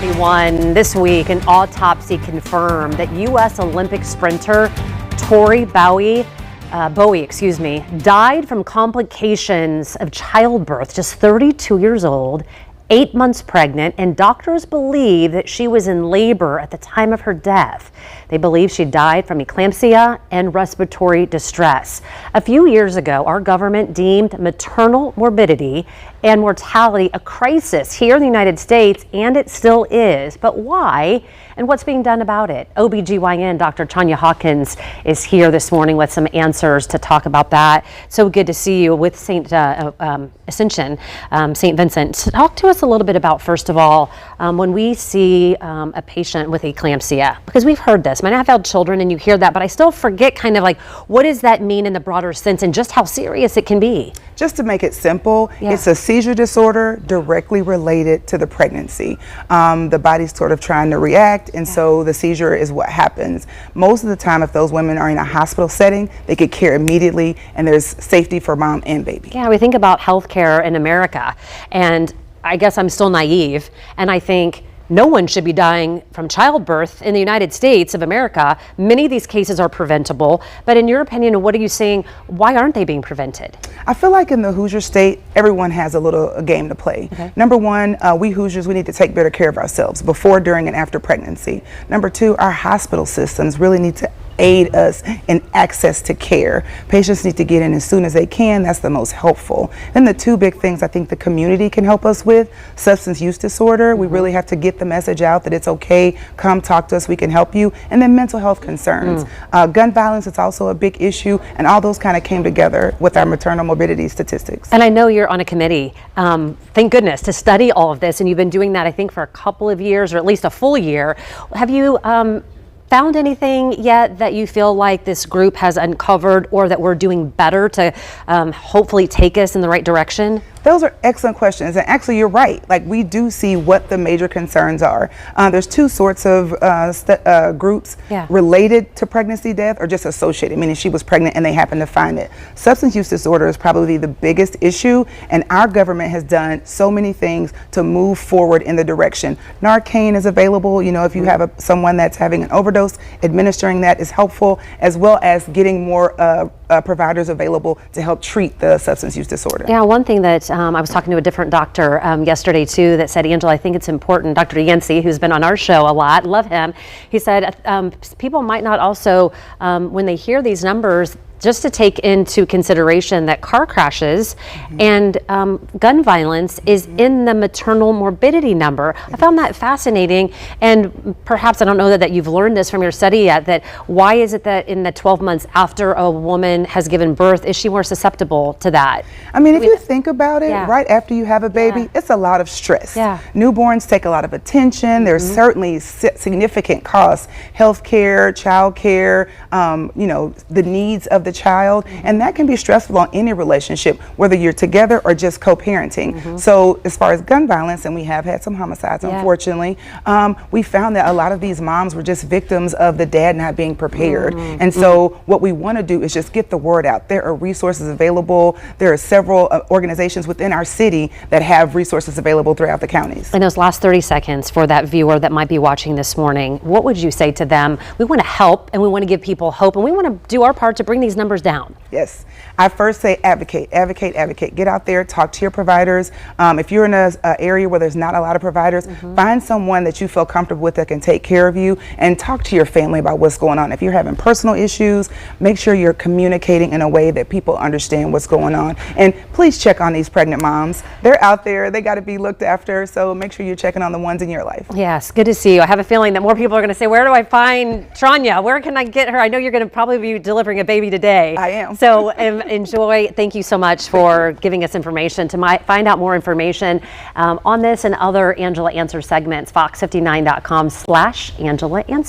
21 this week, an autopsy confirmed that U.S. Olympic sprinter Tori Bowie, died from complications of childbirth, just 32 years old, 8 months pregnant, and doctors believe that she was in labor at the time of her death. They believe she died from eclampsia and respiratory distress. A few years ago, our government deemed maternal morbidity and mortality a crisis here in the United States, and it still is. But why, and what's being done about it? OBGYN Dr. Tanya Hawkins is here this morning with some answers to talk about that. So good to see you with St. Ascension, St. Vincent. Talk to us a little bit about, first of all, when we see a patient with eclampsia, because we've heard this. I mean, I've had children and you hear that, but I still forget kind of like, what does that mean in the broader sense and just how serious it can be? Just to make it simple, it's a seizure disorder directly related to the pregnancy. The body's sort of trying to react, and so the seizure is what happens. Most of the time, if those women are in a hospital setting, they get care immediately, and there's safety for mom and baby. Yeah, we think about healthcare in America, and I guess I'm still naive, and I think no one should be dying from childbirth in the United States of America. Many of these cases are preventable, but in your opinion, what are you saying? Why aren't they being prevented? I feel like in the Hoosier state, everyone has a game to play. Number one, we Hoosiers, we need to take better care of ourselves before, during, and after pregnancy. Number two, our hospital systems really need to aid us in access to care. Patients need to get in as soon as they can. That's the most helpful. Then the two big things I think the community can help us with: substance use disorder. We really have to get the message out that it's okay, come talk to us, we can help you. And then mental health concerns. Gun violence is also a big issue, and all those kind of came together with our maternal morbidity statistics. And I know you're on a committee, thank goodness, to study all of this, and you've been doing that I think for a couple of years, or at least a full year. Have you found anything yet that you feel like this group has uncovered, or that we're doing better to hopefully take us in the right direction? Those are excellent questions, and actually you're right. Like, we do see what the major concerns are. There's two sorts of groups related to pregnancy death, or just associated, meaning she was pregnant and they happened to find it. Substance use disorder is probably the biggest issue, and our government has done so many things to move forward in the direction. Narcan is available. You know, if you have someone that's having an overdose, administering that is helpful, as well as getting more providers available to help treat the substance use disorder. Yeah, one thing that I was talking to a different doctor yesterday too that said, Angela, I think it's important, Dr. Yancey, who's been on our show a lot, love him. He said people might not also, when they hear these numbers, just to take into consideration that car crashes and gun violence is in the maternal morbidity number. I found that fascinating, and perhaps, I don't know that you've learned this from your study yet, that why is it that in the 12 months after a woman has given birth, is she more susceptible to that? I mean, if you think about it, right after you have a baby, it's a lot of stress. Newborns take a lot of attention. There's certainly significant costs, healthcare, child care, you know, the needs of the child, and that can be stressful on any relationship, whether you're together or just co-parenting. So as far as gun violence, and we have had some homicides, unfortunately, we found that a lot of these moms were just victims of the dad not being prepared. And so what we want to do is just get the word out. There are resources available. There are several organizations within our city that have resources available throughout the counties. In those last 30 seconds for that viewer that might be watching this morning, what would you say to them? We want to help, and we want to give people hope, and we want to do our part to bring these numbers down. Yes. I first say advocate, advocate, advocate. Get out there, talk to your providers. If you're in an area where there's not a lot of providers, find someone that you feel comfortable with that can take care of you, and talk to your family about what's going on. If you're having personal issues, make sure you're communicating in a way that people understand what's going on. And please check on these pregnant moms. They're out there, they got to be looked after, so make sure you're checking on the ones in your life. Yes, good to see you. I have a feeling that more people are going to say, where do I find Tanya? Where can I get her? I know you're going to probably be delivering a baby today. I am. So enjoy. Thank you so much for giving us information. To find out more information on this and other Angela Answers segments, fox59.com/Angela Answers.